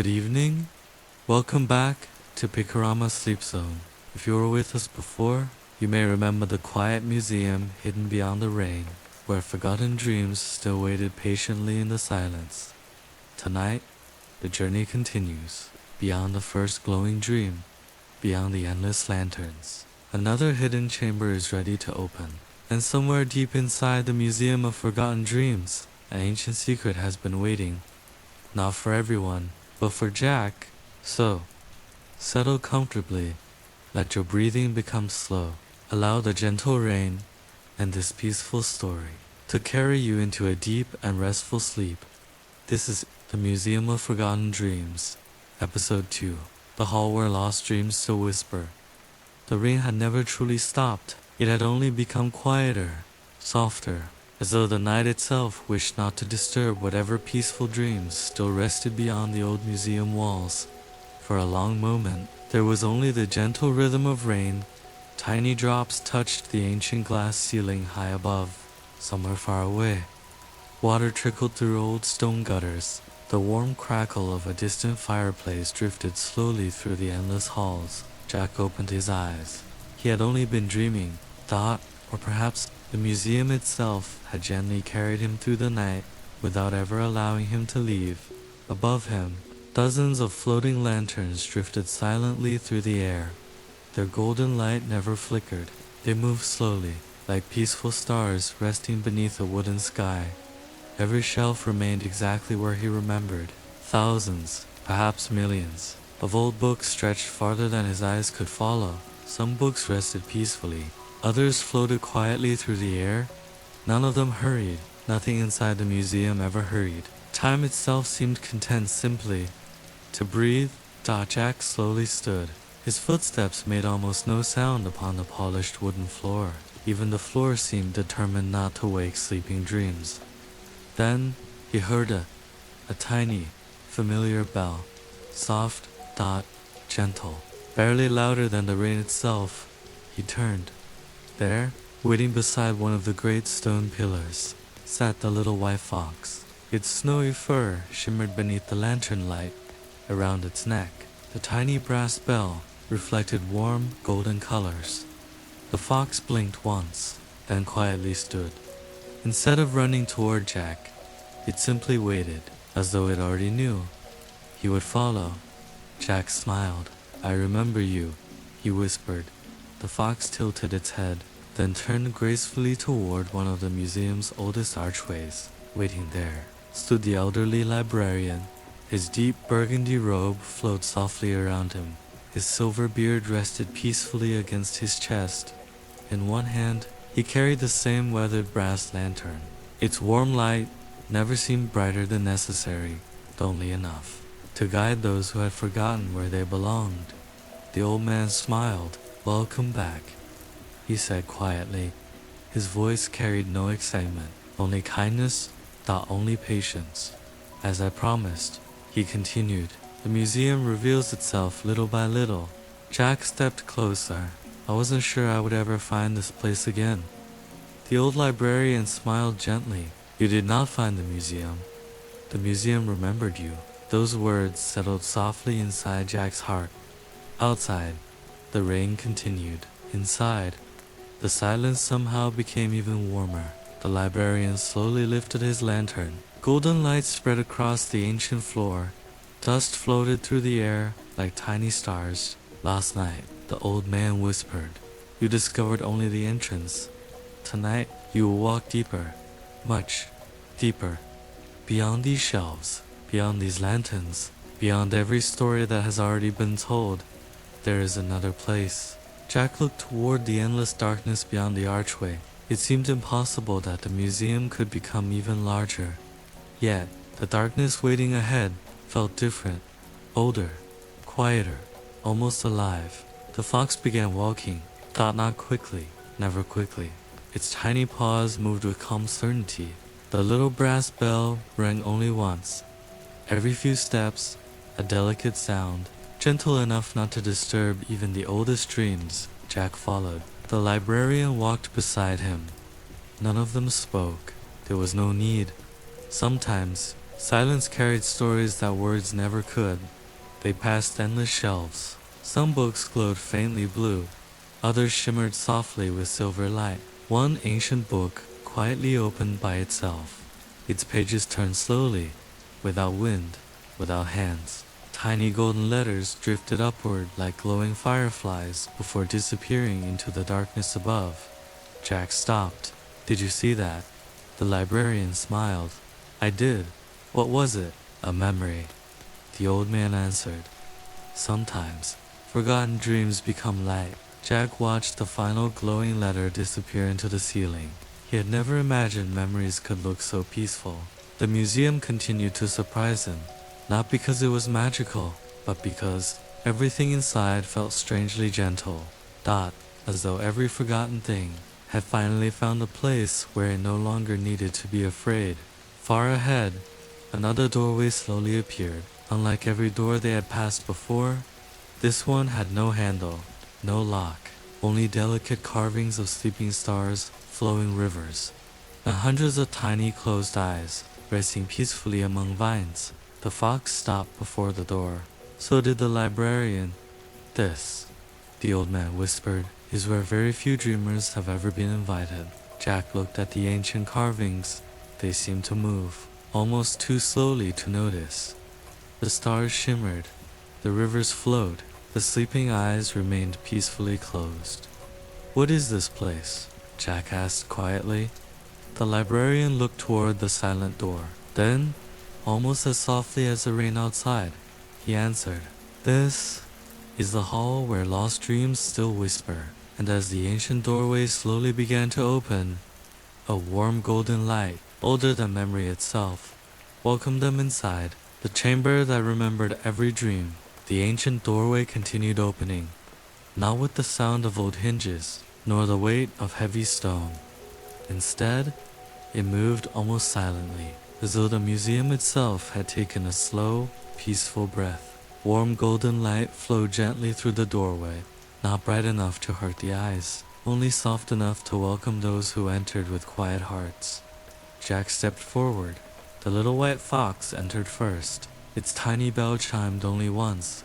Good evening. Welcome back to Picorama Sleep Zone. If you were with us before, you may remember the quiet museum hidden beyond the rain, where forgotten dreams still waited patiently in the silence. Tonight, the journey continues, beyond the first glowing dream, beyond the endless lanterns. Another hidden chamber is ready to open, and somewhere deep inside the Museum of Forgotten Dreams, an ancient secret has been waiting. Not for everyone, but for Jack. So, settle comfortably, let your breathing become slow, allow the gentle rain and this peaceful story to carry you into a deep and restful sleep. This is the Museum of Forgotten Dreams, Episode 2, the hall where lost dreams still whisper. The rain had never truly stopped. It had only become quieter, softer, as though the night itself wished not to disturb whatever peaceful dreams still rested beyond the old museum walls. For a long moment, there was only the gentle rhythm of rain. Tiny drops touched the ancient glass ceiling high above. Somewhere far away, water trickled through old stone gutters. The warm crackle of a distant fireplace drifted slowly through the endless halls. Jack opened his eyes. He had only been dreaming, thought, or perhaps the museum itself had gently carried him through the night without ever allowing him to leave. Above him, dozens of floating lanterns drifted silently through the air. Their golden light never flickered. They moved slowly, like peaceful stars resting beneath a wooden sky. Every shelf remained exactly where he remembered. Thousands, perhaps millions, of old books stretched farther than his eyes could follow. Some books rested peacefully. Others floated quietly through the air. None of them hurried. Nothing inside the museum ever hurried. Time itself seemed content simply to breathe. Jack slowly stood. His footsteps made almost no sound upon the polished wooden floor. Even the floor seemed determined not to wake sleeping dreams. Then he heard a tiny, familiar bell. Soft, gentle, barely louder than the rain itself. He turned. There, waiting beside one of the great stone pillars, sat the little white fox. Its snowy fur shimmered beneath the lantern light. Around its neck, the tiny brass bell reflected warm, golden colors. The fox blinked once, then quietly stood. Instead of running toward Jack, it simply waited, as though it already knew he would follow. Jack smiled. "I remember you," he whispered. The fox tilted its head, then turned gracefully toward one of the museum's oldest archways. Waiting there stood the elderly librarian. His deep burgundy robe flowed softly around him. His silver beard rested peacefully against his chest. In one hand, he carried the same weathered brass lantern. Its warm light never seemed brighter than necessary, but only enough to guide those who had forgotten where they belonged. The old man smiled. "Welcome back," he said quietly. His voice carried no excitement, only kindness, only patience. "As I promised," he continued, "the museum reveals itself little by little." Jack stepped closer. "I wasn't sure I would ever find this place again." The old librarian smiled gently. "You did not find the museum. The museum remembered you." Those words settled softly inside Jack's heart. Outside, the rain continued. Inside, the silence somehow became even warmer. The librarian slowly lifted his lantern. Golden light spread across the ancient floor. Dust floated through the air like tiny stars. "Last night," the old man whispered, "you discovered only the entrance. Tonight, you will walk deeper, much deeper, beyond these shelves, beyond these lanterns, beyond every story that has already been told. There is another place." Jack looked toward the endless darkness beyond the archway. It seemed impossible that the museum could become even larger. Yet, the darkness waiting ahead felt different, older, quieter, almost alive. The fox began walking, not quickly, never quickly. Its tiny paws moved with calm certainty. The little brass bell rang only once. Every few steps, a delicate sound, gentle enough not to disturb even the oldest dreams. Jack followed. The librarian walked beside him. None of them spoke. There was no need. Sometimes Silence carried stories that words never could. They passed endless shelves. Some books glowed faintly blue, others shimmered softly with silver light. One ancient book quietly opened by itself. Its pages turned slowly, without wind, without hands. Tiny golden letters drifted upward like glowing fireflies before disappearing into the darkness above. Jack stopped. "Did you see that?" The librarian smiled. "I did." "What was it?" "A memory," the old man answered. "Sometimes, forgotten dreams become light." Jack watched the final glowing letter disappear into the ceiling. He had never imagined memories could look so peaceful. The museum continued to surprise him, not because it was magical, but because everything inside felt strangely gentle. As though every forgotten thing had finally found a place where it no longer needed to be afraid. Far ahead, another doorway slowly appeared. Unlike every door they had passed before, this one had no handle, no lock, only delicate carvings of sleeping stars, flowing rivers, and hundreds of tiny closed eyes resting peacefully among vines. The fox stopped before the door. So did the librarian. "This," the old man whispered, "is where very few dreamers have ever been invited." Jack looked at the ancient carvings. They seemed to move, almost too slowly to notice. The stars shimmered, the rivers flowed, the sleeping eyes remained peacefully closed. "What is this place?" Jack asked quietly. The librarian looked toward the silent door. Then, almost as softly as the rain outside, he answered, "This is the hall where lost dreams still whisper." And as the ancient doorway slowly began to open, a warm golden light, older than memory itself, welcomed them inside, the chamber that remembered every dream. The ancient doorway continued opening, not with the sound of old hinges, nor the weight of heavy stone. Instead, it moved almost silently, as though the museum itself had taken a slow, peaceful breath. Warm golden light flowed gently through the doorway, not bright enough to hurt the eyes, only soft enough to welcome those who entered with quiet hearts. Jack stepped forward. The little white fox entered first. Its tiny bell chimed only once,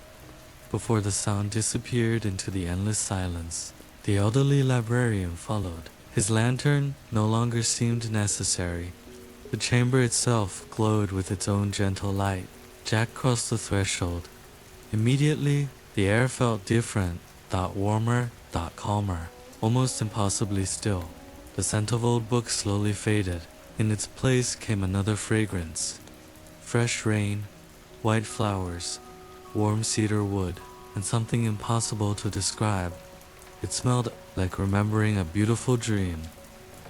before the sound disappeared into the endless silence. The elderly librarian followed. His lantern no longer seemed necessary. The chamber itself glowed with its own gentle light. Jack crossed the threshold. Immediately, the air felt different, thought warmer, thought calmer, almost impossibly still. The scent of old books slowly faded. In its place came another fragrance. Fresh rain, white flowers, warm cedar wood, and something impossible to describe. It smelled like remembering a beautiful dream.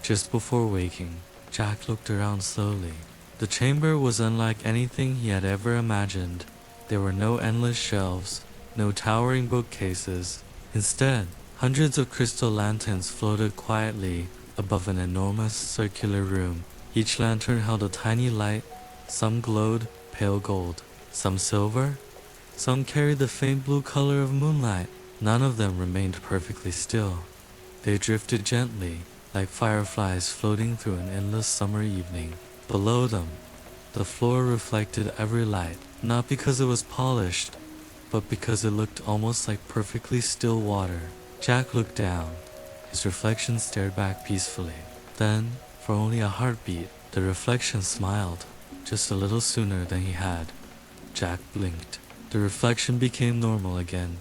Just before waking, Jack looked around slowly. The chamber was unlike anything he had ever imagined. There were no endless shelves, no towering bookcases. Instead, hundreds of crystal lanterns floated quietly above an enormous circular room. Each lantern held a tiny light. Some glowed pale gold, some silver, some carried the faint blue color of moonlight. None of them remained perfectly still. They drifted gently, like fireflies floating through an endless summer evening. Below them, the floor reflected every light, not because it was polished, but because it looked almost like perfectly still water. Jack looked down. His reflection stared back peacefully. Then, for only a heartbeat, the reflection smiled, just a little sooner than he had. Jack blinked. The reflection became normal again.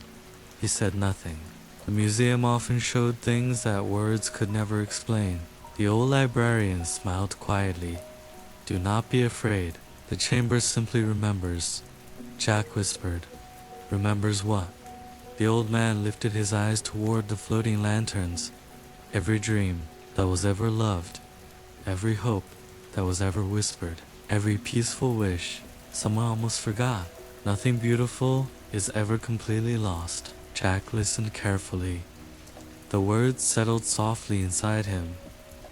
He said nothing. The museum often showed things that words could never explain. The old librarian smiled quietly. "Do not be afraid. The chamber simply remembers." Jack whispered, "Remembers what?" The old man lifted his eyes toward the floating lanterns. "Every dream that was ever loved, every hope that was ever whispered, every peaceful wish someone almost forgot. Nothing beautiful is ever completely lost." Jack listened carefully. The words settled softly inside him.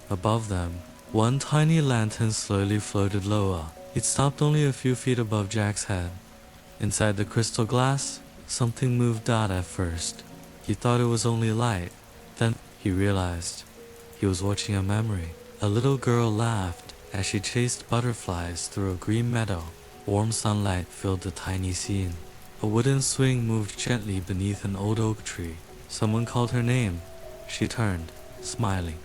Above them, one tiny lantern slowly floated lower. It stopped only a few feet above Jack's head. Inside the crystal glass, something moved out at first. He thought it was only light. Then he realized he was watching a memory. A little girl laughed, as she chased butterflies through a green meadow. Warm sunlight filled the tiny scene. A wooden swing moved gently beneath an old oak tree. Someone called her name. She turned, smiling,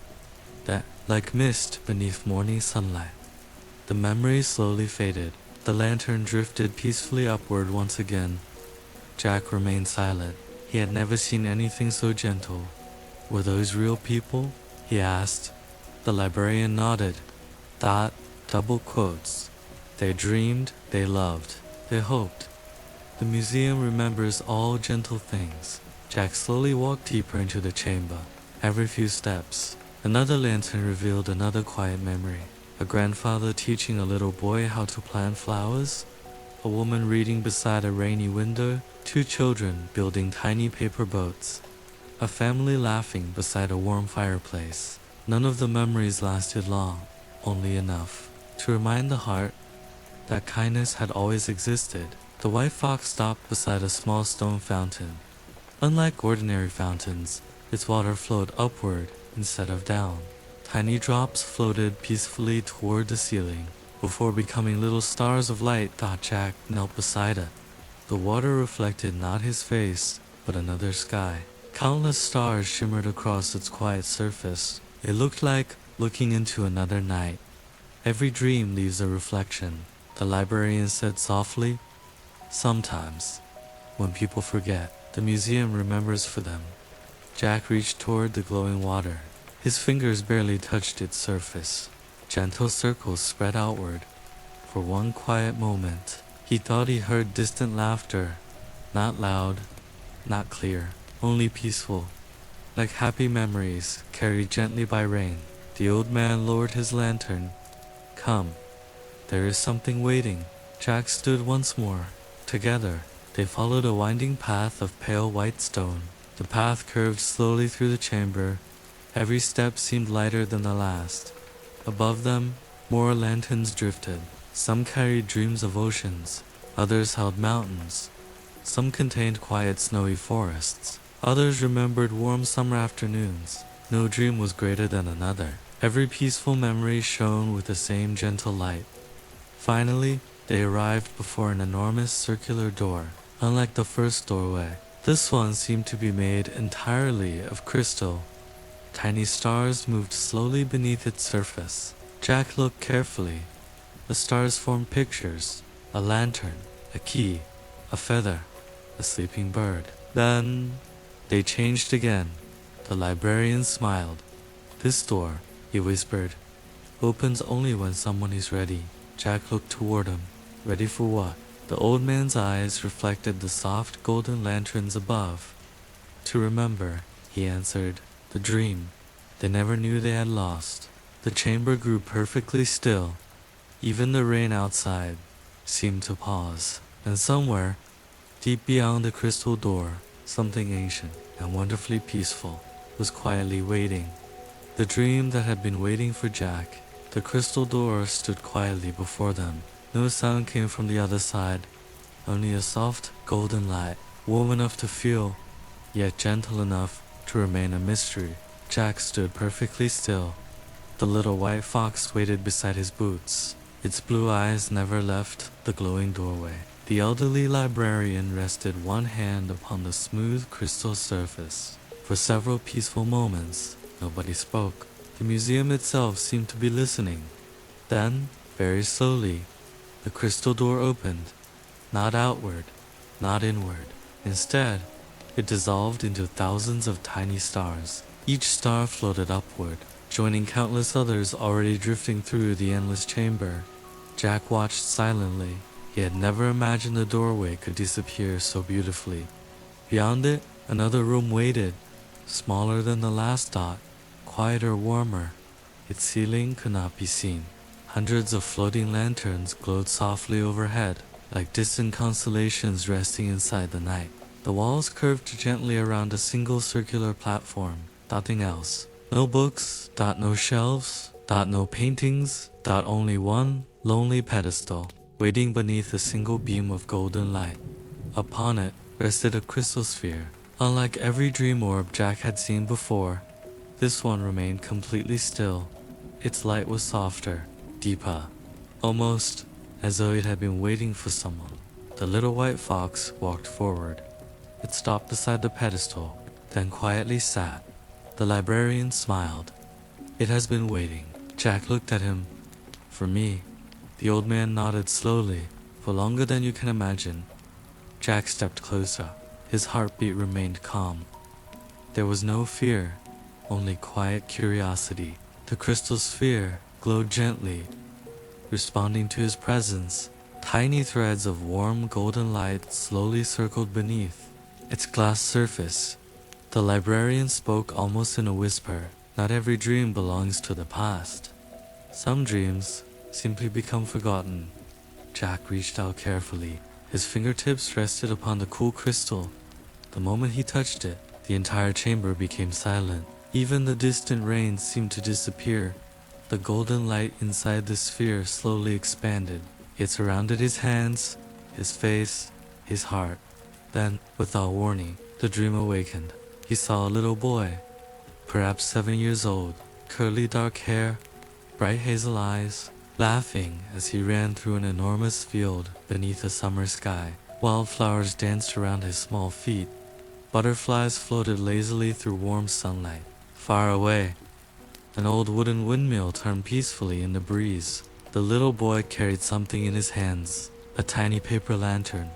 that like mist beneath morning sunlight. The memory slowly faded. The lantern drifted peacefully upward once again. Jack remained silent. He had never seen anything so gentle. Were those real people? He asked. The librarian nodded. That, double quotes. They dreamed, they loved, they hoped. The museum remembers all gentle things. Jack slowly walked deeper into the chamber. Every few steps, another lantern revealed another quiet memory. A grandfather teaching a little boy how to plant flowers. A woman reading beside a rainy window. 2 children building tiny paper boats. A family laughing beside a warm fireplace. None of the memories lasted long, only enough to remind the heart that kindness had always existed. The white fox stopped beside a small stone fountain. Unlike ordinary fountains, its water flowed upward instead of down. Tiny drops floated peacefully toward the ceiling. Before becoming little stars of light, Jack knelt beside it. The water reflected not his face, but another sky. Countless stars shimmered across its quiet surface. It looked like looking into another night. Every dream leaves a reflection, the librarian said softly. Sometimes, when people forget, the museum remembers for them. Jack reached toward the glowing water. His fingers barely touched its surface. Gentle circles spread outward. For one quiet moment, he thought he heard distant laughter. Not loud, not clear, only peaceful, like happy memories carried gently by rain. The old man lowered his lantern. Come, there is something waiting. Jack stood once more. Together, they followed a winding path of pale white stone. The path curved slowly through the chamber. Every step seemed lighter than the last. Above them, more lanterns drifted. Some carried dreams of oceans. Others held mountains. Some contained quiet snowy forests. Others remembered warm summer afternoons. No dream was greater than another. Every peaceful memory shone with the same gentle light. Finally, they arrived before an enormous circular door. Unlike the first doorway, this one seemed to be made entirely of crystal. Tiny stars moved slowly beneath its surface. Jack looked carefully. The stars formed pictures: a lantern, a key, a feather, a sleeping bird. Then they changed again. The librarian smiled. This door, he whispered, opens only when someone is ready. Jack looked toward him. Ready for what? The old man's eyes reflected the soft golden lanterns above. To remember, he answered. The dream they never knew they had lost. The chamber grew perfectly still. Even the rain outside seemed to pause. And somewhere, deep beyond the crystal door, something ancient and wonderfully peaceful was quietly waiting. The dream that had been waiting for Jack. The crystal door stood quietly before them. No sound came from the other side, only a soft golden light, warm enough to feel, yet gentle enough to remain a mystery. Jack stood perfectly still. The little white fox waited beside his boots. Its blue eyes never left the glowing doorway. The elderly librarian rested one hand upon the smooth crystal surface. For several peaceful moments, nobody spoke. The museum itself seemed to be listening. Then, very slowly, the crystal door opened. Not outward, not inward. Instead, it dissolved into thousands of tiny stars. Each star floated upward, joining countless others already drifting through the endless chamber. Jack watched silently. He had never imagined the doorway could disappear so beautifully. Beyond it, another room waited, smaller than the last dot, quieter, warmer. Its ceiling could not be seen. Hundreds of floating lanterns glowed softly overhead, like distant constellations resting inside the night. The walls curved gently around a single circular platform. Nothing else. No books, no shelves, no paintings, only one lonely pedestal, waiting beneath a single beam of golden light. Upon it rested a crystal sphere. Unlike every dream orb Jack had seen before, this one remained completely still. Its light was softer, deeper, almost as though it had been waiting for someone. The little white fox walked forward. It stopped beside the pedestal, then quietly sat. The librarian smiled. It has been waiting. Jack looked at him. For me. The old man nodded slowly, for longer than you can imagine. Jack stepped closer. His heartbeat remained calm. There was no fear, only quiet curiosity. The crystal sphere glowed gently, responding to his presence. Tiny threads of warm golden light slowly circled beneath its glass surface. The librarian spoke almost in a whisper. Not every dream belongs to the past. Some dreams simply become forgotten. Jack reached out carefully. His fingertips rested upon the cool crystal. The moment he touched it, the entire chamber became silent. Even the distant rain seemed to disappear. The golden light inside the sphere slowly expanded. It surrounded his hands, his face, his heart. Then, without warning, the dream awakened. He saw a little boy, perhaps 7 years old, curly dark hair, bright hazel eyes, laughing as he ran through an enormous field beneath a summer sky. Wildflowers danced around his small feet. Butterflies floated lazily through warm sunlight. Far away, an old wooden windmill turned peacefully in the breeze. The little boy carried something in his hands, a tiny paper lantern.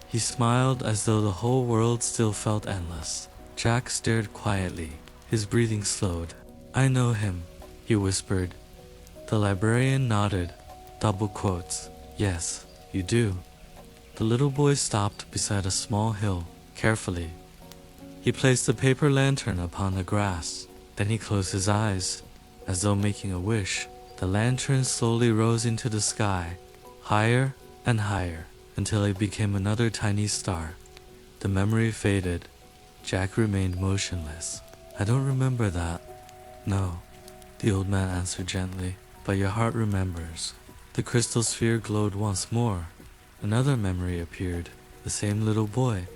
He smiled as though the whole world still felt endless. Jack stared quietly. His breathing slowed. "I know him," he whispered. The librarian nodded. Double quotes. "Yes, you do." The little boy stopped beside a small hill, carefully. He placed the paper lantern upon the grass. Then he closed his eyes, as though making a wish. The lantern slowly rose into the sky, higher and higher, until it became another tiny star. The memory faded. Jack remained motionless. "I don't remember that." "No," the old man answered gently, "but your heart remembers." The crystal sphere glowed once more. Another memory appeared. The same little boy,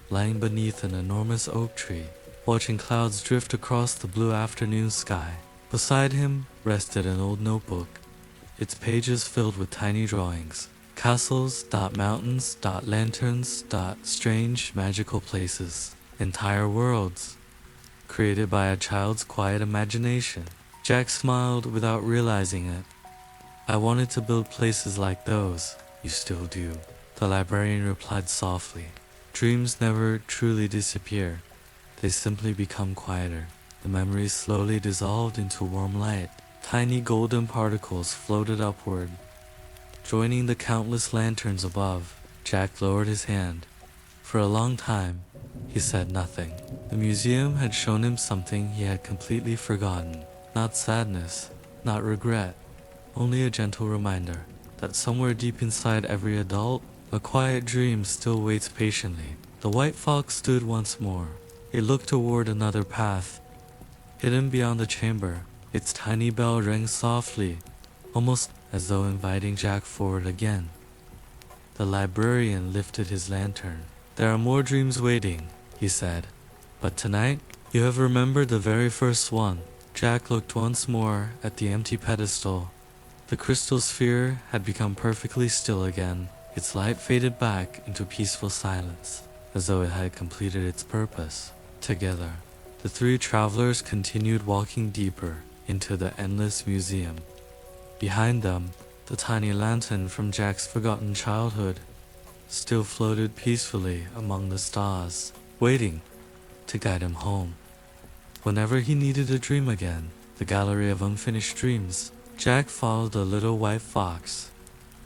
lying beneath an enormous oak tree, watching clouds drift across the blue afternoon sky. Beside him rested an old notebook, its pages filled with tiny drawings. Castles, mountains, lanterns, strange magical places. Entire worlds, created by a child's quiet imagination. Jack smiled without realizing it. "I wanted to build places like those." "You still do," the librarian replied softly. "Dreams never truly disappear. They simply become quieter." The memories slowly dissolved into warm light. Tiny golden particles floated upward, joining the countless lanterns above. Jack lowered his hand. For a long time, he said nothing. The museum had shown him something he had completely forgotten. Not sadness, not regret, only a gentle reminder that somewhere deep inside every adult, a quiet dream still waits patiently. The white fox stood once more. It looked toward another path, hidden beyond the chamber. Its tiny bell rang softly, almost as though inviting Jack forward again. The librarian lifted his lantern. "There are more dreams waiting," he said. "But tonight, you have remembered the very first one." Jack looked once more at the empty pedestal. The crystal sphere had become perfectly still again. Its light faded back into peaceful silence, as though it had completed its purpose. Together, the three travelers continued walking deeper into the endless museum. Behind them, the tiny lantern from Jack's forgotten childhood still floated peacefully among the stars, waiting to guide him home. Whenever he needed a dream again, the gallery of unfinished dreams, Jack followed the little white fox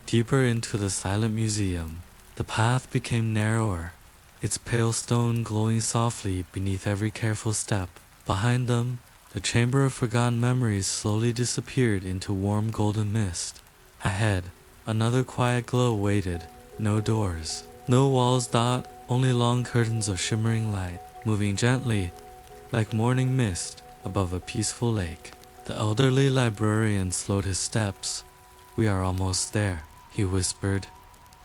deeper into the silent museum. The path became narrower, its pale stone glowing softly beneath every careful step. Behind them, the chamber of forgotten memories slowly disappeared into warm golden mist. Ahead, another quiet glow waited. No doors, no walls, only long curtains of shimmering light, moving gently like morning mist above a peaceful lake. The elderly librarian slowed his steps. "We are almost there," he whispered.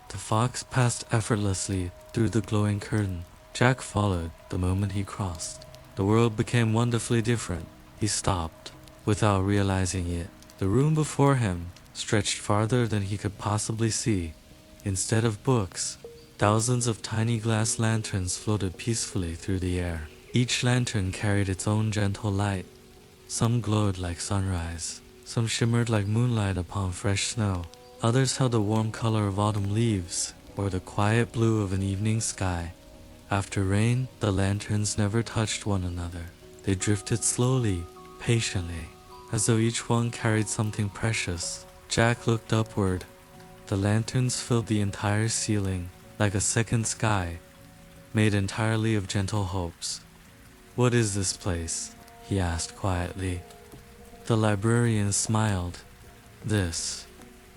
The fox passed effortlessly through the glowing curtain. Jack followed the moment he crossed. The world became wonderfully different. He stopped, without realizing it. The room before him stretched farther than he could possibly see. Instead of books, thousands of tiny glass lanterns floated peacefully through the air. Each lantern carried its own gentle light. Some glowed like sunrise, some shimmered like moonlight upon fresh snow. Others held the warm color of autumn leaves or the quiet blue of an evening sky. After rain, the lanterns never touched one another. They drifted slowly, patiently, as though each one carried something precious. Jack looked upward. The lanterns filled the entire ceiling, like a second sky, made entirely of gentle hopes. "What is this place?" he asked quietly. The librarian smiled. "This,"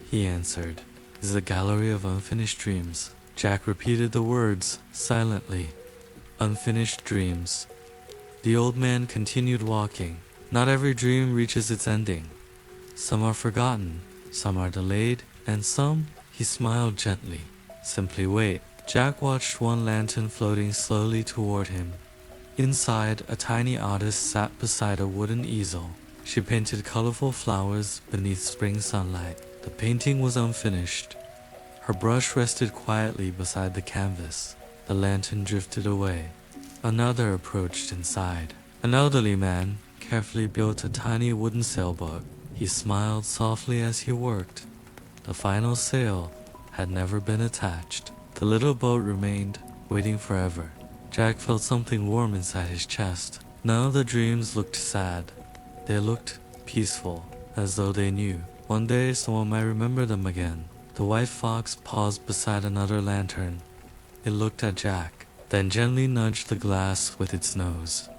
he answered, "is the gallery of unfinished dreams." Jack repeated the words silently. Unfinished dreams. The old man continued walking. Not every dream reaches its ending. Some are forgotten, some are delayed, and some, he smiled gently, simply wait. Jack watched one lantern floating slowly toward him. Inside, a tiny artist sat beside a wooden easel. She painted colorful flowers beneath spring sunlight. The painting was unfinished. Her brush rested quietly beside the canvas. The lantern drifted away. Another approached inside. An elderly man carefully built a tiny wooden sailboat. He smiled softly as he worked. The final sail had never been attached. The little boat remained, waiting forever. Jack felt something warm inside his chest. None of the dreams looked sad. They looked peaceful, as though they knew one day someone might remember them again. The white fox paused beside another lantern. It looked at Jack, then gently nudged the glass with its nose.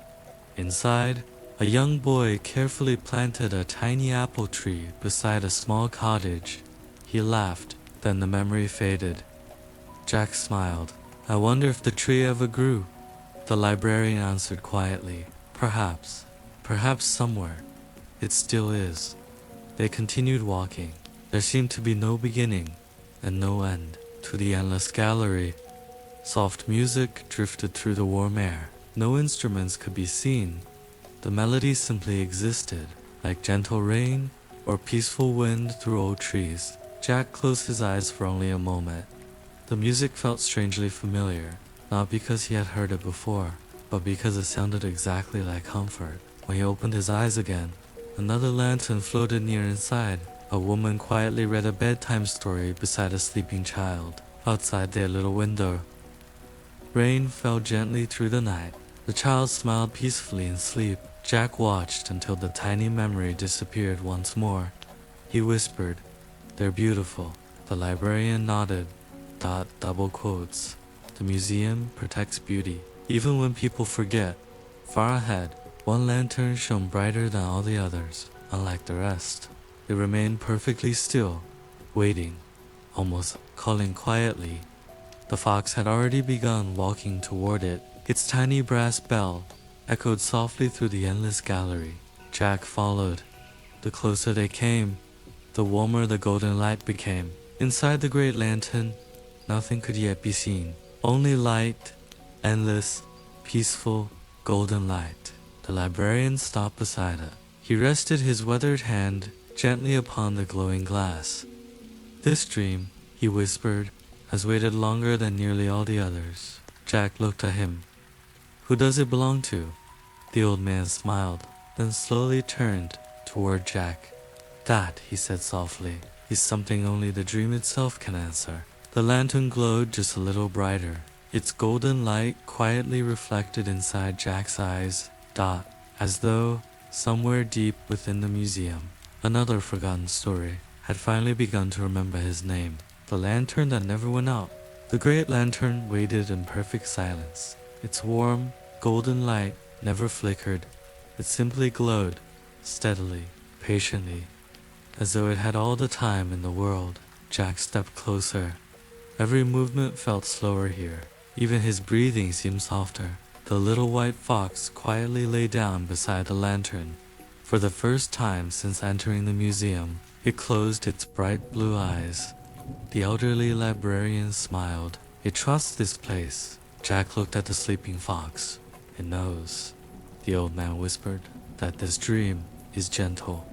Inside, a young boy carefully planted a tiny apple tree beside a small cottage. He laughed, then the memory faded. Jack smiled. "I wonder if the tree ever grew." The librarian answered quietly, "Perhaps. Perhaps somewhere. It still is." They continued walking. There seemed to be no beginning and no end to the endless gallery. Soft music drifted through the warm air. No instruments could be seen. The melody simply existed, like gentle rain or peaceful wind through old trees. Jack closed his eyes for only a moment. The music felt strangely familiar, not because he had heard it before, but because it sounded exactly like comfort. When he opened his eyes again, another lantern floated near inside. A woman quietly read a bedtime story beside a sleeping child. Outside their little window, rain fell gently through the night. The child smiled peacefully in sleep. Jack watched until the tiny memory disappeared once more. He whispered, "They're beautiful." The librarian nodded. Double quotes. The museum protects beauty, even when people forget. Far ahead, one lantern shone brighter than all the others. Unlike the rest, it remained perfectly still, waiting, almost calling quietly. The fox had already begun walking toward it. Its tiny brass bell echoed softly through the endless gallery. Jack followed. The closer they came, the warmer the golden light became. Inside the great lantern, nothing could yet be seen. Only light, endless, peaceful, golden light. The librarian stopped beside her. He rested his weathered hand gently upon the glowing glass. "This dream," he whispered, "has waited longer than nearly all the others." Jack looked at him. "Who does it belong to?" The old man smiled, then slowly turned toward Jack. "That," he said softly, "is something only the dream itself can answer." The lantern glowed just a little brighter. Its golden light quietly reflected inside Jack's eyes, as though, somewhere deep within the museum, another forgotten story had finally begun to remember his name. The lantern that never went out. The great lantern waited in perfect silence. Its warm, golden light never flickered. It simply glowed, steadily, patiently, as though it had all the time in the world. Jack stepped closer. Every movement felt slower here. Even his breathing seemed softer. The little white fox quietly lay down beside the lantern. For the first time since entering the museum, it closed its bright blue eyes. The elderly librarian smiled. "It trusts this place." Jack looked at the sleeping fox. "It knows," the old man whispered, "that this dream is gentle.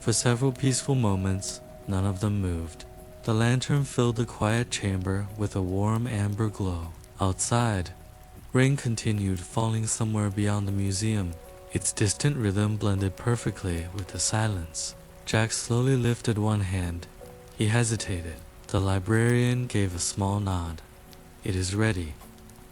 For several peaceful moments, none of them moved. The lantern filled the quiet chamber with a warm amber glow. Outside, rain continued falling somewhere beyond the museum. Its distant rhythm blended perfectly with the silence. Jack slowly lifted one hand. He hesitated. The librarian gave a small nod. "It is ready."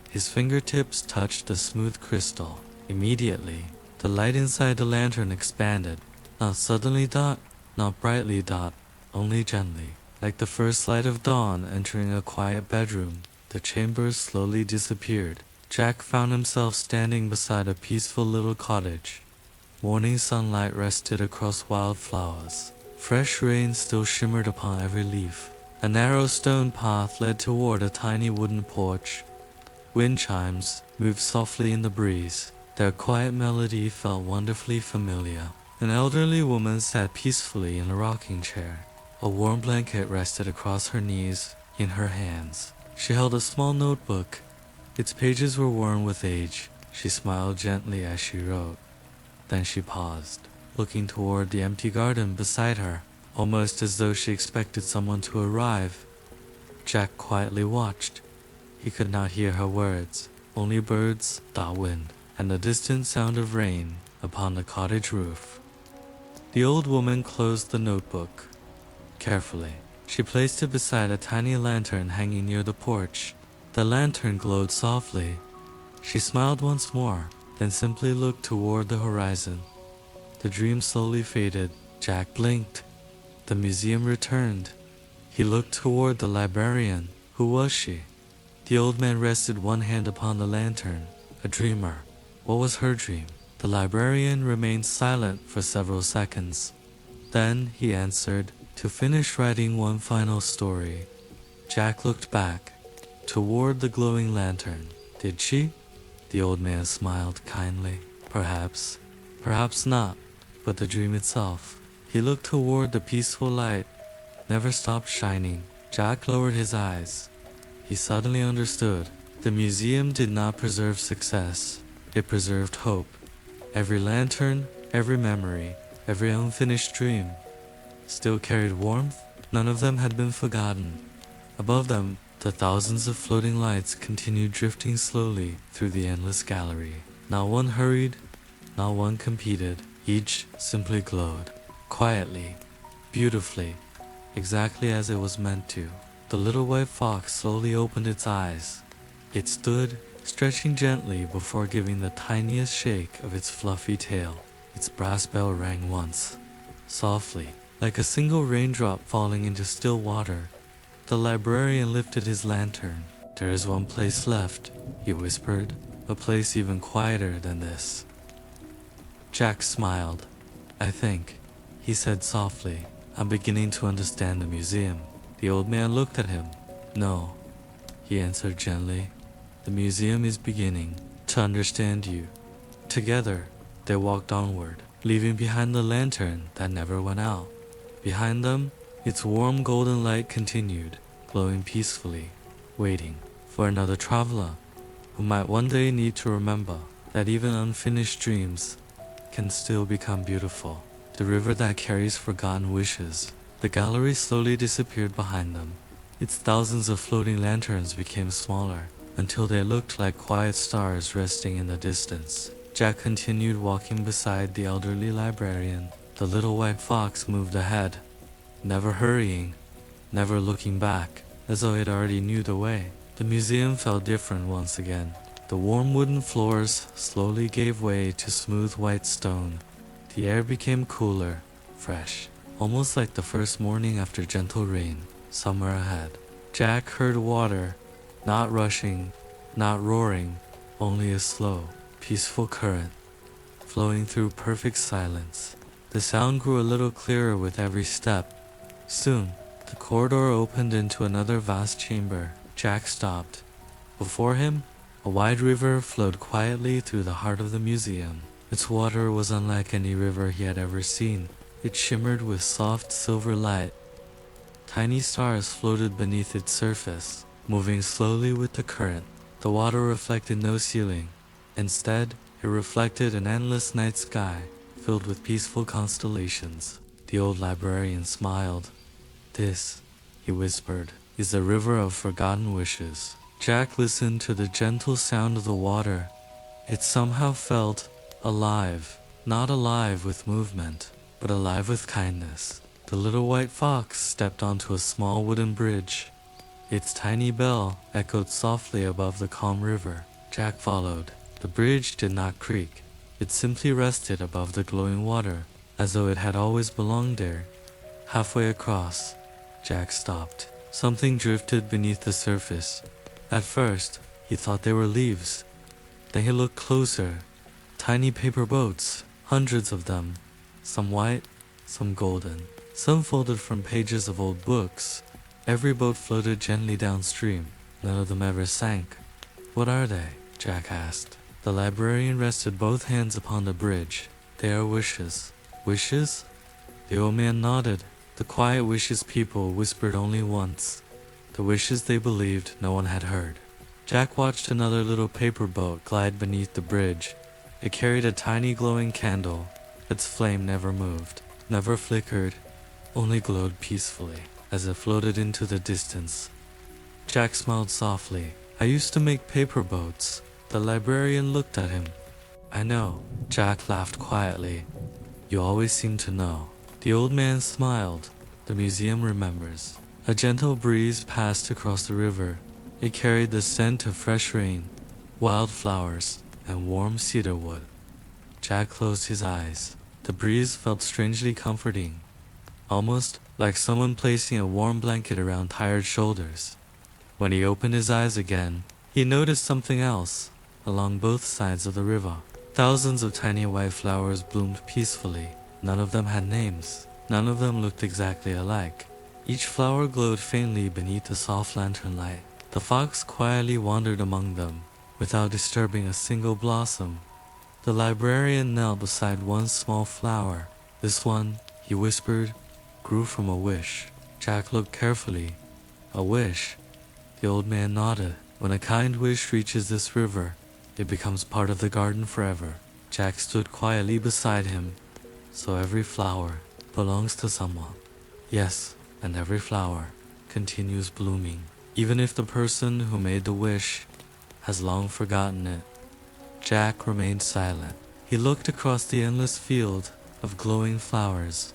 His fingertips touched the smooth crystal. Immediately, the light inside the lantern expanded. Not suddenly dot, not brightly dot, only gently. Like the first light of dawn entering a quiet bedroom, the chamber slowly disappeared. Jack found himself standing beside a peaceful little cottage. Morning sunlight rested across wildflowers. Fresh rain still shimmered upon every leaf. A narrow stone path led toward a tiny wooden porch. Wind chimes moved softly in the breeze. Their quiet melody felt wonderfully familiar. An elderly woman sat peacefully in a rocking chair. A warm blanket rested across her knees in her hands. She held a small notebook. Its pages were worn with age. She smiled gently as she wrote. Then she paused, looking toward the empty garden beside her, almost as though she expected someone to arrive. Jack quietly watched. He could not hear her words, only birds, the wind, and the distant sound of rain upon the cottage roof. The old woman closed the notebook. Carefully, she placed it beside a tiny lantern hanging near the porch. The lantern glowed softly. She smiled once more, then simply looked toward the horizon. The dream slowly faded. Jack blinked. The museum returned. He looked toward the librarian. Who was she? The old man rested one hand upon the lantern. A dreamer. What was her dream? The librarian remained silent for several seconds. Then he answered, "To finish writing one final story." Jack looked back, toward the glowing lantern. Did she? The old man smiled kindly. Perhaps, perhaps not, but the dream itself. He looked toward the peaceful light, never stopped shining. Jack lowered his eyes. He suddenly understood. The museum did not preserve success. It preserved hope. Every lantern, every memory, every unfinished dream still carried warmth. None of them had been forgotten. Above them, the thousands of floating lights continued drifting slowly through the endless gallery. Not one hurried, not one competed. Each simply glowed, quietly, beautifully, exactly as it was meant to. The little white fox slowly opened its eyes. It stood, stretching gently before giving the tiniest shake of its fluffy tail. Its brass bell rang once, softly, like a single raindrop falling into still water. The librarian lifted his lantern. "There is one place left," he whispered, "a place even quieter than this." Jack smiled. "I think," he said softly, "I'm beginning to understand the museum." The old man looked at him. "No," he answered gently. "The museum is beginning to understand you." Together, they walked onward, leaving behind the lantern that never went out. Behind them, its warm golden light continued, glowing peacefully, waiting for another traveler who might one day need to remember that even unfinished dreams can still become beautiful. The river that carries forgotten wishes. The gallery slowly disappeared behind them. Its thousands of floating lanterns became smaller, until they looked like quiet stars resting in the distance. Jack continued walking beside the elderly librarian. The little white fox moved ahead, never hurrying, never looking back, as though it already knew the way. The museum felt different once again. The warm wooden floors slowly gave way to smooth white stone. The air became cooler, fresh, almost like the first morning after gentle rain. Somewhere ahead, Jack heard water, not rushing, not roaring, only a slow, peaceful current, flowing through perfect silence. The sound grew a little clearer with every step. Soon, the corridor opened into another vast chamber. Jack stopped. Before him, a wide river flowed quietly through the heart of the museum. Its water was unlike any river he had ever seen. It shimmered with soft silver light. Tiny stars floated beneath its surface, moving slowly with the current. The water reflected no ceiling. Instead, it reflected an endless night sky filled with peaceful constellations. The old librarian smiled. This, he whispered, is the river of forgotten wishes. Jack listened to the gentle sound of the water. It somehow felt alive, not alive with movement, but alive with kindness. The little white fox stepped onto a small wooden bridge. Its tiny bell echoed softly above the calm river. Jack followed. The bridge did not creak. It simply rested above the glowing water, as though it had always belonged there. Halfway across, Jack stopped. Something drifted beneath the surface. At first, he thought they were leaves. Then he looked closer. Tiny paper boats, hundreds of them. Some white, some golden. Some folded from pages of old books. Every boat floated gently downstream. None of them ever sank. What are they? Jack asked. The librarian rested both hands upon the bridge. They are wishes. Wishes? The old man nodded. The quiet wishes people whispered only once. The wishes they believed no one had heard. Jack watched another little paper boat glide beneath the bridge. It carried a tiny glowing candle. Its flame never moved, never flickered, only glowed peacefully as it floated into the distance. Jack smiled softly. I used to make paper boats. The librarian looked at him. I know. Jack laughed quietly. You always seem to know. The old man smiled. The museum remembers. A gentle breeze passed across the river. It carried the scent of fresh rain, wildflowers, and warm cedar wood. Jack closed his eyes. The breeze felt strangely comforting, almost like someone placing a warm blanket around tired shoulders. When he opened his eyes again, he noticed something else. Along both sides of the river, thousands of tiny white flowers bloomed peacefully. None of them had names. None of them looked exactly alike. Each flower glowed faintly beneath the soft lantern light. The fox quietly wandered among them, without disturbing a single blossom. The librarian knelt beside one small flower. This one, he whispered, grew from a wish. Jack looked carefully. A wish? The old man nodded. When a kind wish reaches this river, it becomes part of the garden forever. Jack stood quietly beside him. So every flower belongs to someone. Yes, and every flower continues blooming, even if the person who made the wish has long forgotten it. Jack remained silent. He looked across the endless field of glowing flowers.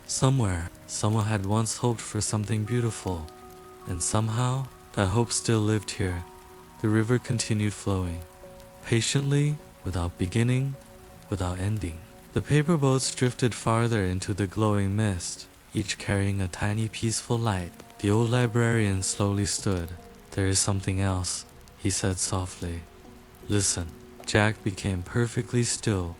Somewhere, someone had once hoped for something beautiful, and somehow, that hope still lived here. The river continued flowing, patiently, without beginning, without ending. The paper boats drifted farther into the glowing mist, each carrying a tiny peaceful light. The old librarian slowly stood. There is something else, he said softly. Listen. Jack became perfectly still.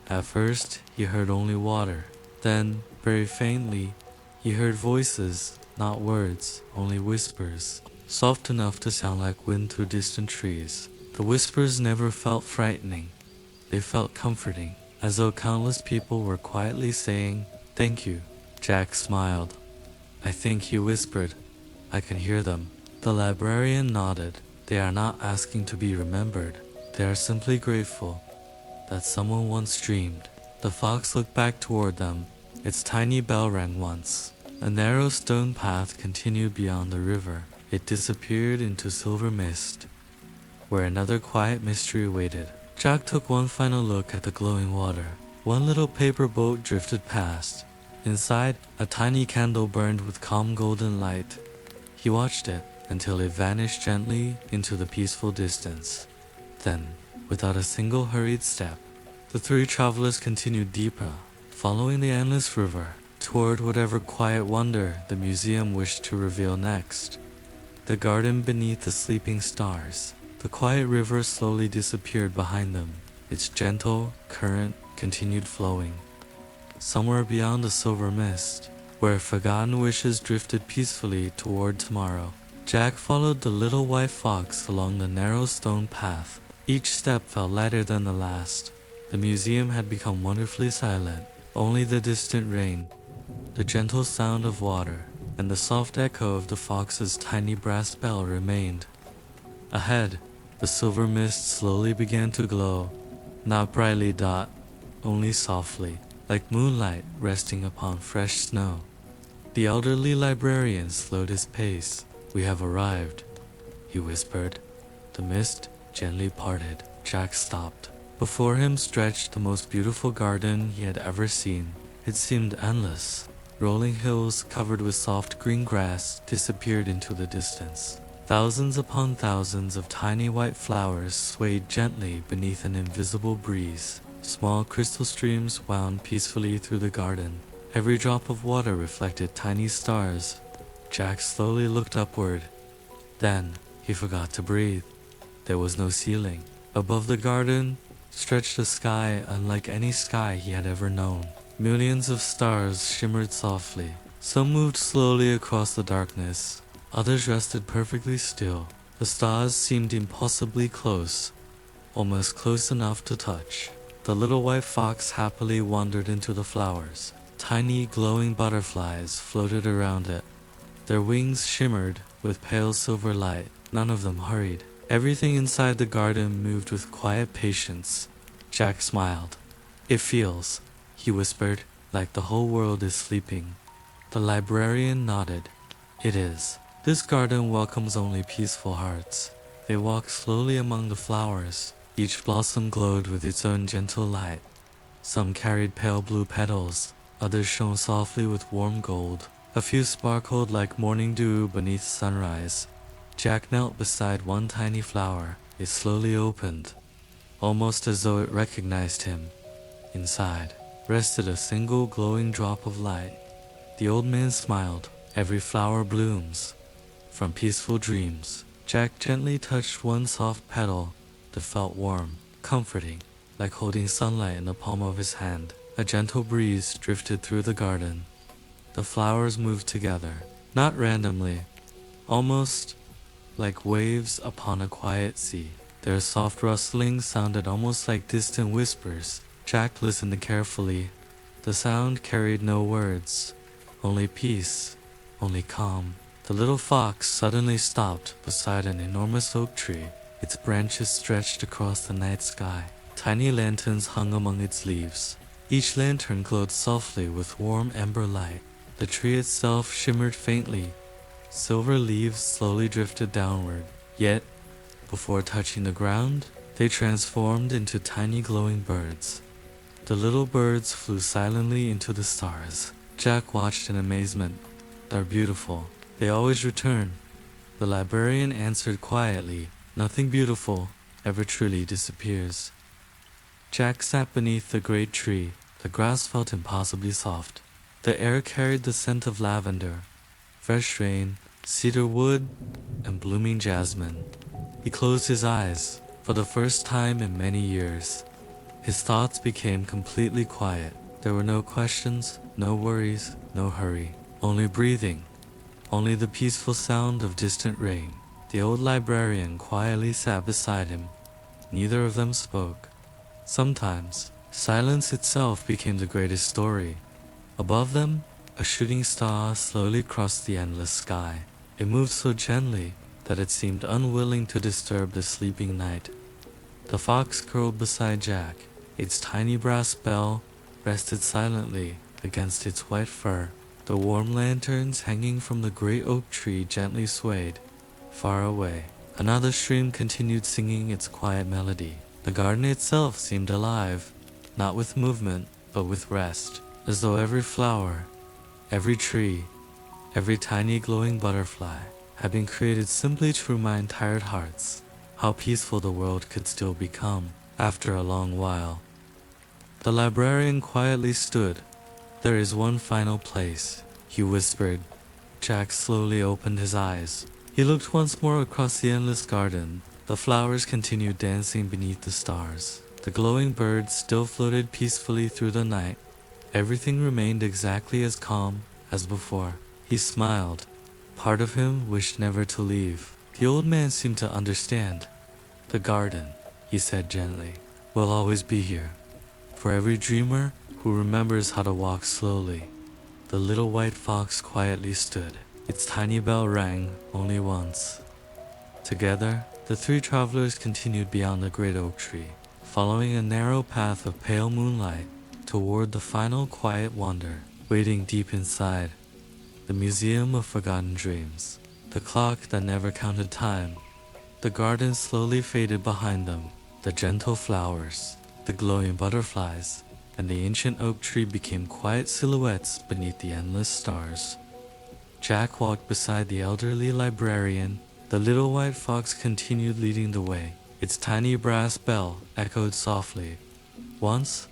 At first, he heard only water. Then, very faintly, he heard voices, not words, only whispers, soft enough to sound like wind through distant trees. The whispers never felt frightening. They felt comforting, as though countless people were quietly saying, "Thank you." Jack smiled. "I think," he whispered. "I can hear them." The librarian nodded. They are not asking to be remembered. They are simply grateful that someone once dreamed. The fox looked back toward them. Its tiny bell rang once. A narrow stone path continued beyond the river. It disappeared into silver mist, where another quiet mystery waited. Jack took one final look at the glowing water. One little paper boat drifted past. Inside, a tiny candle burned with calm golden light. He watched it until it vanished gently into the peaceful distance. Then, without a single hurried step, the three travelers continued deeper, following the endless river, toward whatever quiet wonder the museum wished to reveal next. The garden beneath the sleeping stars. The quiet river slowly disappeared behind them. Its gentle current continued flowing. Somewhere beyond the silver mist, where forgotten wishes drifted peacefully toward tomorrow, Jack followed the little white fox along the narrow stone path. Each step felt lighter than the last. The museum had become wonderfully silent. Only the distant rain, the gentle sound of water, and the soft echo of the fox's tiny brass bell remained. Ahead, the silver mist slowly began to glow, not brightly only softly. like moonlight resting upon fresh snow. The elderly librarian slowed his pace. "We have arrived," he whispered. The mist gently parted. Jack stopped. Before him stretched the most beautiful garden he had ever seen. It seemed endless. Rolling hills covered with soft green grass disappeared into the distance. Thousands upon thousands of tiny white flowers swayed gently beneath an invisible breeze. Small crystal streams wound peacefully through the garden. Every drop of water reflected tiny stars. Jack slowly looked upward. Then he forgot to breathe. There was no ceiling. Above the garden stretched a sky unlike any sky he had ever known. Millions of stars shimmered softly. Some moved slowly across the darkness. Others rested perfectly still. The stars seemed impossibly close, almost close enough to touch. The little white fox happily wandered into the flowers. Tiny glowing butterflies floated around it. Their wings shimmered with pale silver light. None of them hurried. Everything inside the garden moved with quiet patience. Jack smiled. "It feels," he whispered, "like the whole world is sleeping." The librarian nodded. "It is. This garden welcomes only peaceful hearts." They walked slowly among the flowers. Each blossom glowed with its own gentle light. Some carried pale blue petals. Others shone softly with warm gold. A few sparkled like morning dew beneath sunrise. Jack knelt beside one tiny flower. It slowly opened, almost as though it recognized him. Inside rested a single glowing drop of light. The old man smiled. "Every flower blooms from peaceful dreams." Jack gently touched one soft petal that felt warm, comforting, like holding sunlight in the palm of his hand. A gentle breeze drifted through the garden. The flowers moved together, not randomly, almost like waves upon a quiet sea. Their soft rustling sounded almost like distant whispers. Jack listened carefully. The sound carried no words, only peace, only calm. The little fox suddenly stopped beside an enormous oak tree. Its branches stretched across the night sky. Tiny lanterns hung among its leaves. Each lantern glowed softly with warm amber light. The tree itself shimmered faintly. Silver leaves slowly drifted downward. Yet, before touching the ground, they transformed into tiny glowing birds. The little birds flew silently into the stars. Jack watched in amazement. "They're beautiful. They always return." The librarian answered quietly, "Nothing beautiful ever truly disappears." Jack sat beneath the great tree. The grass felt impossibly soft. The air carried the scent of lavender, fresh rain, cedar wood, and blooming jasmine. He closed his eyes for the first time in many years. His thoughts became completely quiet. There were no questions, no worries, no hurry. Only breathing, only the peaceful sound of distant rain. The old librarian quietly sat beside him. Neither of them spoke. Sometimes, silence itself became the greatest story. Above them, a shooting star slowly crossed the endless sky. It moved so gently that it seemed unwilling to disturb the sleeping night. The fox curled beside Jack. Its tiny brass bell rested silently against its white fur. The warm lanterns hanging from the great oak tree gently swayed. Far away, another stream continued singing its quiet melody. The garden itself seemed alive, not with movement, but with rest, as though every flower, every tree, every tiny glowing butterfly had been created simply to remind tired hearts how peaceful the world could still become after a long while. The librarian quietly stood. "There is one final place," he whispered. Jack slowly opened his eyes. He looked once more across the endless garden. The flowers continued dancing beneath the stars. The glowing birds still floated peacefully through the night. Everything remained exactly as calm as before. He smiled. Part of him wished never to leave. The old man seemed to understand. "The garden," he said gently, "will always be here, for every dreamer who remembers how to walk slowly." The little white fox quietly stood. Its tiny bell rang only once. Together, the three travelers continued beyond the great oak tree, following a narrow path of pale moonlight toward the final quiet wonder, waiting deep inside. The Museum of Forgotten Dreams. The clock that never counted time. The garden slowly faded behind them. The gentle flowers, the glowing butterflies, and the ancient oak tree became quiet silhouettes beneath the endless stars. Jack walked beside the elderly librarian. The little white fox continued leading the way. Its tiny brass bell echoed softly. Once,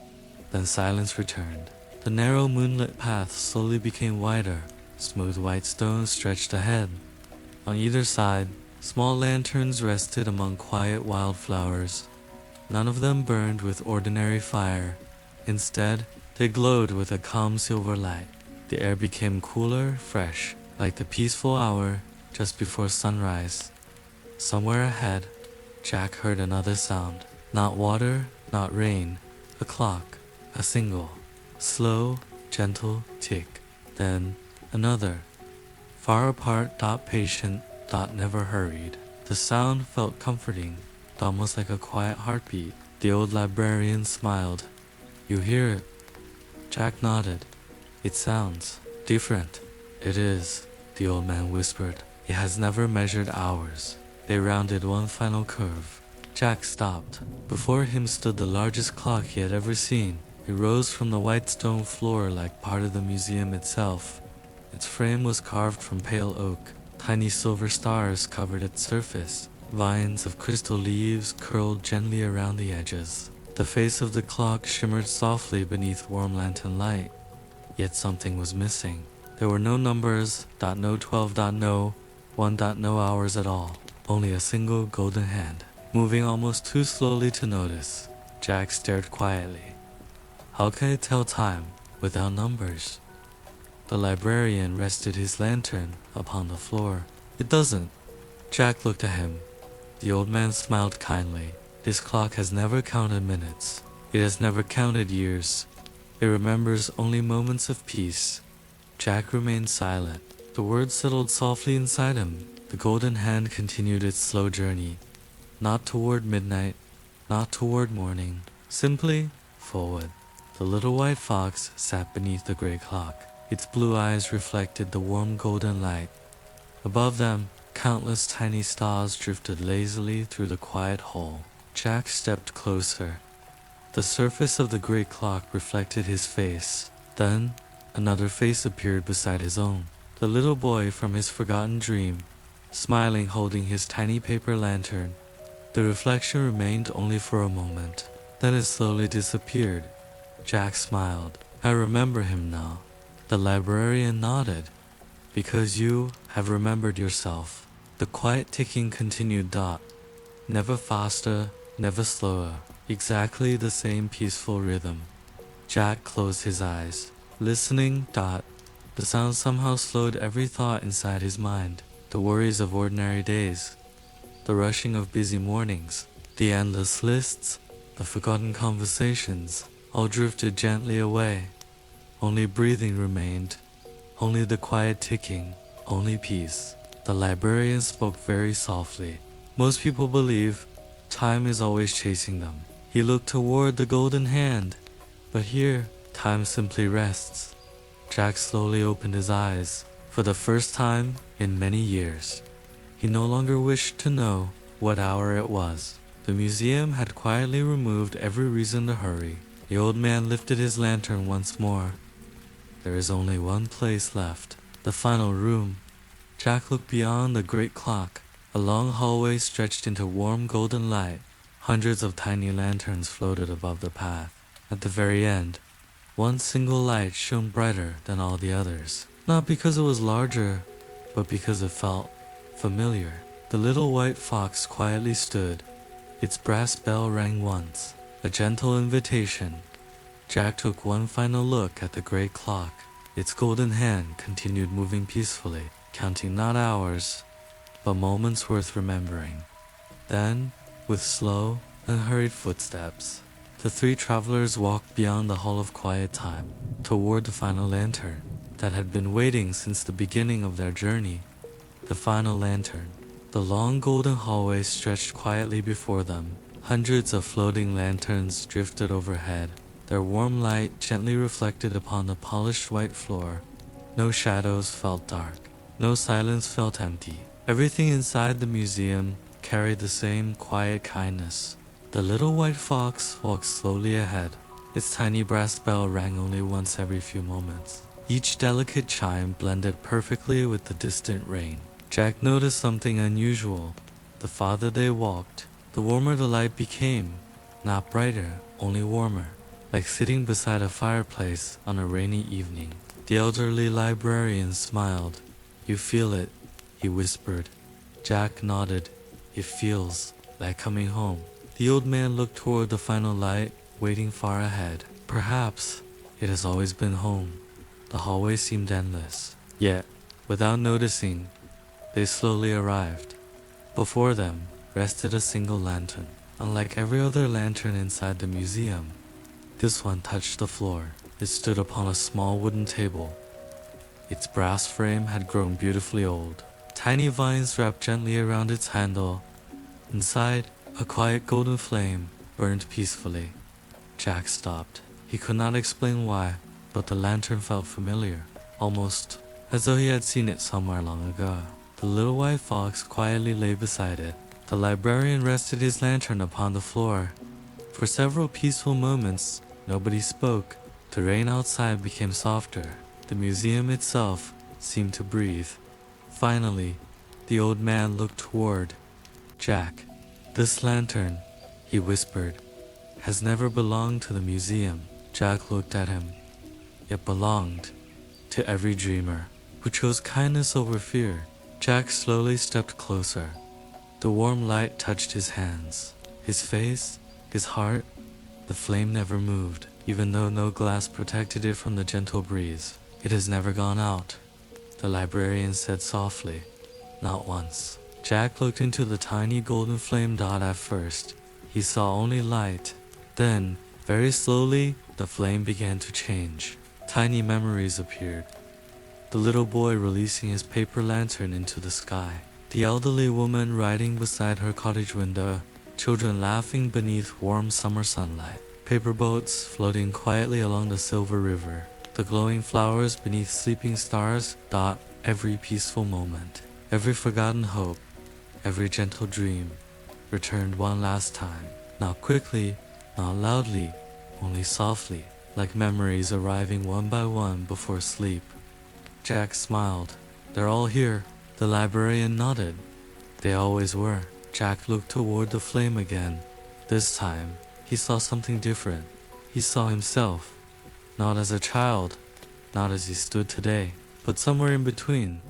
then silence returned. The narrow moonlit path slowly became wider. Smooth white stones stretched ahead. On either side, small lanterns rested among quiet wildflowers. None of them burned with ordinary fire. Instead, they glowed with a calm silver light. The air became cooler, fresh, like the peaceful hour just before sunrise. Somewhere ahead, Jack heard another sound. Not water, not rain. A clock. A single. Slow, gentle tick. Then another. Far apart, dot patient, dot never hurried. The sound felt comforting, almost like a quiet heartbeat. The old librarian smiled. You hear it? Jack nodded. It sounds different. It is, the old man whispered. It has never measured hours. They rounded one final curve. Jack stopped. Before him stood the largest clock he had ever seen. It rose from the white stone floor like part of the museum itself. Its frame was carved from pale oak. Tiny silver stars covered its surface. Vines of crystal leaves curled gently around the edges. The face of the clock shimmered softly beneath warm lantern light. Yet something was missing. There were no numbers, no 12, no 1, no hours at all. Only a single golden hand, moving almost too slowly to notice. Jack stared quietly. How can it tell time without numbers? The librarian rested his lantern upon the floor. It doesn't. Jack looked at him. The old man smiled kindly. This clock has never counted minutes. It has never counted years. It remembers only moments of peace. Jack remained silent. The words settled softly inside him. The golden hand continued its slow journey. Not toward midnight, not toward morning. Simply forward. The little white fox sat beneath the gray clock. Its blue eyes reflected the warm golden light. Above them, countless tiny stars drifted lazily through the quiet hole. Jack stepped closer. The surface of the great clock reflected his face. Then, another face appeared beside his own. The little boy from his forgotten dream, smiling, holding his tiny paper lantern. The reflection remained only for a moment. Then it slowly disappeared. Jack smiled. I remember him now. The librarian nodded. Because you have remembered yourself. The quiet ticking continued. Never faster, never slower. Exactly the same peaceful rhythm. Jack closed his eyes. Listening. The sound somehow slowed every thought inside his mind. The worries of ordinary days. The rushing of busy mornings. The endless lists. The forgotten conversations. All drifted gently away. Only breathing remained. Only the quiet ticking. Only peace. The librarian spoke very softly. Most people believe time is always chasing them. He looked toward the golden hand. But here, time simply rests. Jack slowly opened his eyes. For the first time in many years, he no longer wished to know what hour it was. The museum had quietly removed every reason to hurry. The old man lifted his lantern once more. There is only one place left, the final room. Jack looked beyond the great clock. A long hallway stretched into warm golden light. Hundreds of tiny lanterns floated above the path. At the very end, one single light shone brighter than all the others. Not because it was larger, but because it felt familiar. The little white fox quietly stood. Its brass bell rang once, a gentle invitation. Jack took one final look at the great clock. Its golden hand continued moving peacefully, counting not hours, but moments worth remembering. Then, with slow, unhurried footsteps, the three travelers walked beyond the Hall of Quiet Time, toward the final lantern that had been waiting since the beginning of their journey. The final lantern. The long golden hallway stretched quietly before them. Hundreds of floating lanterns drifted overhead. Their warm light gently reflected upon the polished white floor. No shadows felt dark. No silence felt empty. Everything inside the museum carried the same quiet kindness. The little white fox walked slowly ahead. Its tiny brass bell rang only once every few moments. Each delicate chime blended perfectly with the distant rain. Jack noticed something unusual. The farther they walked, the warmer the light became. Not brighter, only warmer, like sitting beside a fireplace on a rainy evening. The elderly librarian smiled. "You feel it," he whispered. Jack nodded. "It feels like coming home." The old man looked toward the final light, waiting far ahead. Perhaps it has always been home. The hallway seemed endless. Yet, without noticing, they slowly arrived. Before them rested a single lantern. Unlike every other lantern inside the museum, this one touched the floor. It stood upon a small wooden table. Its brass frame had grown beautifully old. Tiny vines wrapped gently around its handle. Inside, a quiet golden flame burned peacefully. Jack stopped. He could not explain why, but the lantern felt familiar, almost as though he had seen it somewhere long ago. The little white fox quietly lay beside it. The librarian rested his lantern upon the floor. For several peaceful moments, nobody spoke. The rain outside became softer. The museum itself seemed to breathe. Finally, the old man looked toward Jack. "This lantern," he whispered, "has never belonged to the museum." Jack looked at him. It belonged to every dreamer who chose kindness over fear. Jack slowly stepped closer. The warm light touched his hands, his face, his heart. The flame never moved, even though no glass protected it from the gentle breeze. "It has never gone out," the librarian said softly. "Not once." Jack looked into the tiny golden flame dot. At first, he saw only light. Then, very slowly, the flame began to change. Tiny memories appeared. The little boy releasing his paper lantern into the sky. The elderly woman riding beside her cottage window. Children laughing beneath warm summer sunlight. Paper boats floating quietly along the silver river. The glowing flowers beneath sleeping stars dot every peaceful moment. Every forgotten hope, every gentle dream returned one last time. Not quickly, not loudly, only softly, like memories arriving one by one before sleep. Jack smiled. "They're all here." The librarian nodded. They always were. Jack looked toward the flame again. This time, he saw something different. He saw himself, not as a child, not as he stood today, but somewhere in between,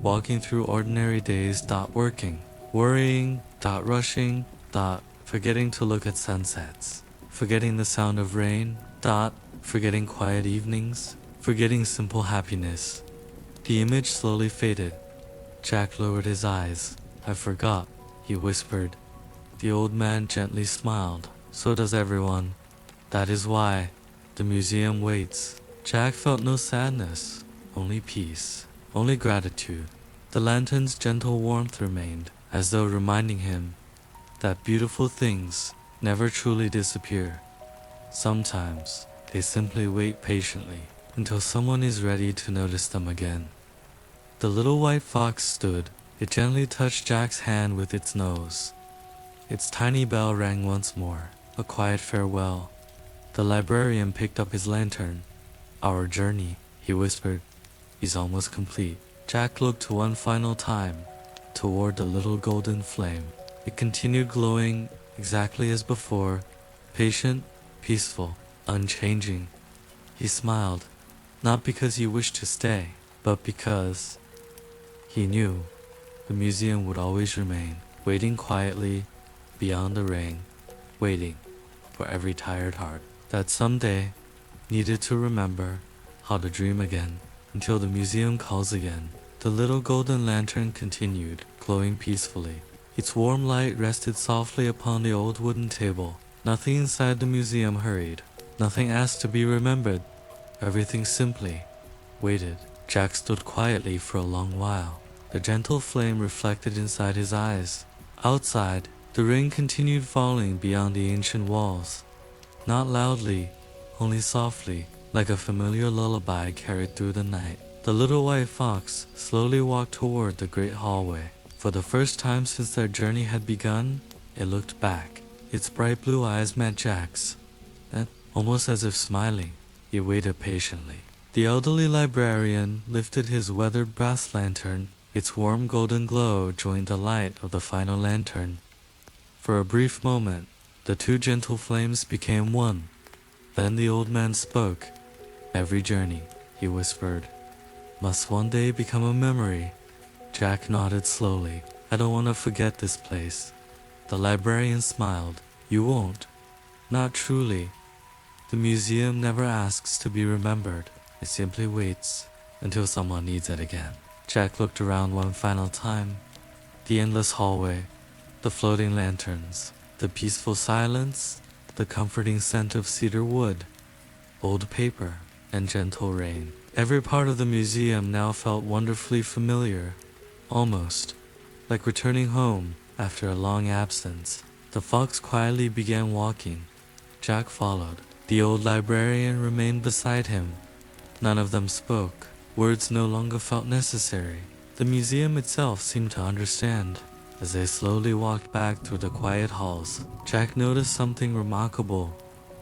walking through ordinary days, working, worrying, rushing, forgetting to look at sunsets, forgetting the sound of rain, forgetting quiet evenings, forgetting simple happiness. The image slowly faded. Jack lowered his eyes. "I forgot," he whispered. The old man gently smiled. "So does everyone. That is why the museum waits." Jack felt no sadness, only peace, only gratitude. The lantern's gentle warmth remained, as though reminding him that beautiful things never truly disappear. Sometimes they simply wait patiently until someone is ready to notice them again. The little white fox stood. It gently touched Jack's hand with its nose. Its tiny bell rang once more, a quiet farewell. The librarian picked up his lantern. "Our journey," he whispered, "is almost complete." Jack looked one final time toward the little golden flame. It continued glowing exactly as before, patient, peaceful, unchanging. He smiled, not because he wished to stay, but because he knew the museum would always remain, waiting quietly beyond the rain, waiting for every tired heart that someday needed to remember how to dream again. Until the museum calls again. The little golden lantern continued, glowing peacefully. Its warm light rested softly upon the old wooden table. Nothing inside the museum hurried. Nothing asked to be remembered. Everything simply waited. Jack stood quietly for a long while. The gentle flame reflected inside his eyes. Outside, the rain continued falling beyond the ancient walls. Not loudly, only softly, like a familiar lullaby carried through the night. The little white fox slowly walked toward the great hallway. For the first time since their journey had begun, it looked back. Its bright blue eyes met Jack's. Then, almost as if smiling, he waited patiently. The elderly librarian lifted his weathered brass lantern. Its warm golden glow joined the light of the final lantern. For a brief moment, the two gentle flames became one. Then the old man spoke. Every journey, he whispered, must one day become a memory. Jack nodded slowly. I don't want to forget this place. The librarian smiled. You won't. Not truly. The museum never asks to be remembered. It simply waits until someone needs it again. Jack looked around one final time. The endless hallway, the floating lanterns, the peaceful silence, the comforting scent of cedar wood, old paper, and gentle rain. Every part of the museum now felt wonderfully familiar, almost like returning home after a long absence. The fox quietly began walking. Jack followed. The old librarian remained beside him. None of them spoke. Words no longer felt necessary. The museum itself seemed to understand. As they slowly walked back through the quiet halls, Jack noticed something remarkable.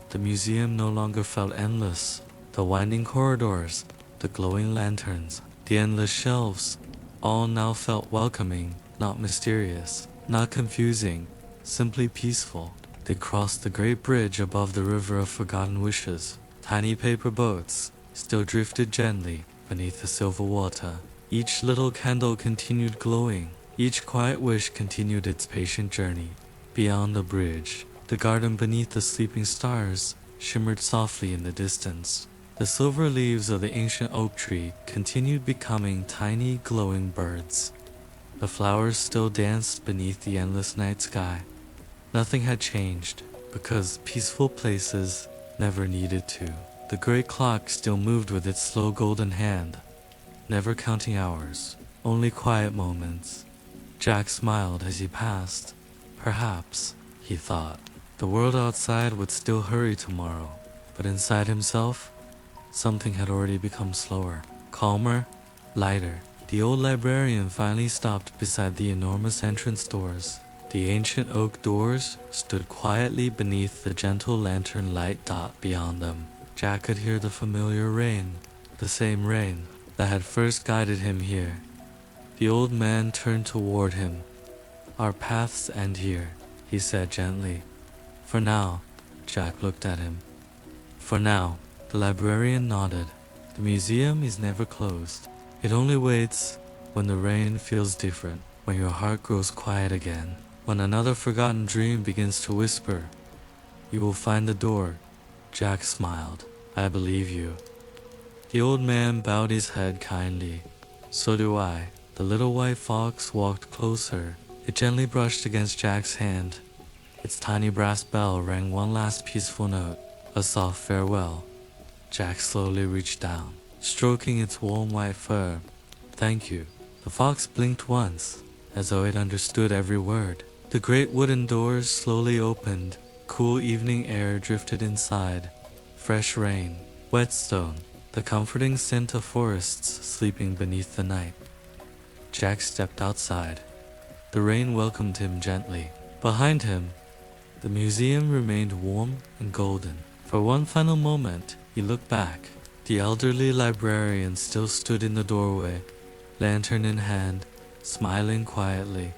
The museum no longer felt endless. The winding corridors, the glowing lanterns, the endless shelves, all now felt welcoming, not mysterious, not confusing, simply peaceful. They crossed the great bridge above the river of forgotten wishes. Tiny paper boats still drifted gently beneath the silver water. Each little candle continued glowing. Each quiet wish continued its patient journey. Beyond the bridge, the garden beneath the sleeping stars shimmered softly in the distance. The silver leaves of the ancient oak tree continued becoming tiny glowing birds. The flowers still danced beneath the endless night sky. Nothing had changed, because peaceful places never needed to. The great clock still moved with its slow golden hand, never counting hours, only quiet moments. Jack smiled as he passed. Perhaps, he thought, the world outside would still hurry tomorrow, but inside himself, something had already become slower, calmer, lighter. The old librarian finally stopped beside the enormous entrance doors. The ancient oak doors stood quietly beneath the gentle lantern light dot beyond them. Jack could hear the familiar rain, the same rain that had first guided him here. The old man turned toward him. Our paths end here, he said gently. For now, Jack looked at him. For now, the librarian nodded. The museum is never closed. It only waits when the rain feels different, when your heart grows quiet again, when another forgotten dream begins to whisper. You will find the door. Jack smiled. I believe you. The old man bowed his head kindly. So do I. The little white fox walked closer. It gently brushed against Jack's hand. Its tiny brass bell rang one last peaceful note, a soft farewell. Jack slowly reached down, stroking its warm white fur. Thank you. The fox blinked once, as though it understood every word. The great wooden doors slowly opened. Cool evening air drifted inside. Fresh rain, wet stone, the comforting scent of forests sleeping beneath the night. Jack stepped outside. The rain welcomed him gently. Behind him, the museum remained warm and golden. For one final moment, he looked back. The elderly librarian still stood in the doorway, lantern in hand, smiling quietly.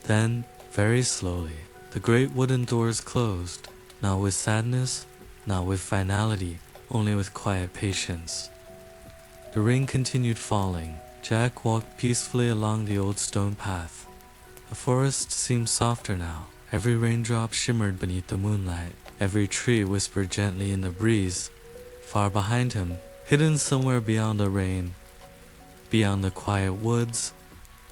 Then, very slowly, the great wooden doors closed, not with sadness, not with finality, only with quiet patience. The rain continued falling. Jack walked peacefully along the old stone path. The forest seemed softer now. Every raindrop shimmered beneath the moonlight. Every tree whispered gently in the breeze. Far behind him, hidden somewhere beyond the rain, beyond the quiet woods,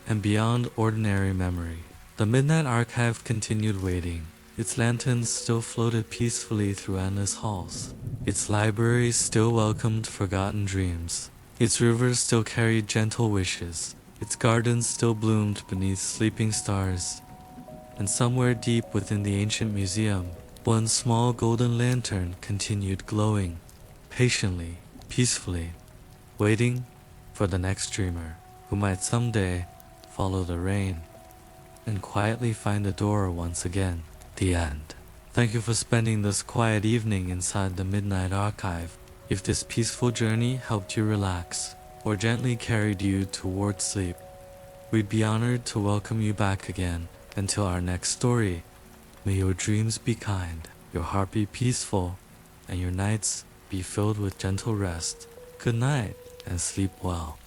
and beyond ordinary memory, the Midnight Archive continued waiting. Its lanterns still floated peacefully through endless halls. Its library still welcomed forgotten dreams. Its rivers still carried gentle wishes. Its gardens still bloomed beneath sleeping stars. And somewhere deep within the ancient museum, One small golden lantern continued glowing, patiently, peacefully, waiting for the next dreamer who might someday follow the rain and quietly find the door once again. The end. Thank you for spending this quiet evening inside the Midnight Archive. If this peaceful journey helped you relax or gently carried you towards sleep, we'd be honored to welcome you back again. Until our next story, may your dreams be kind, your heart be peaceful, and your nights be filled with gentle rest. Good night and sleep well.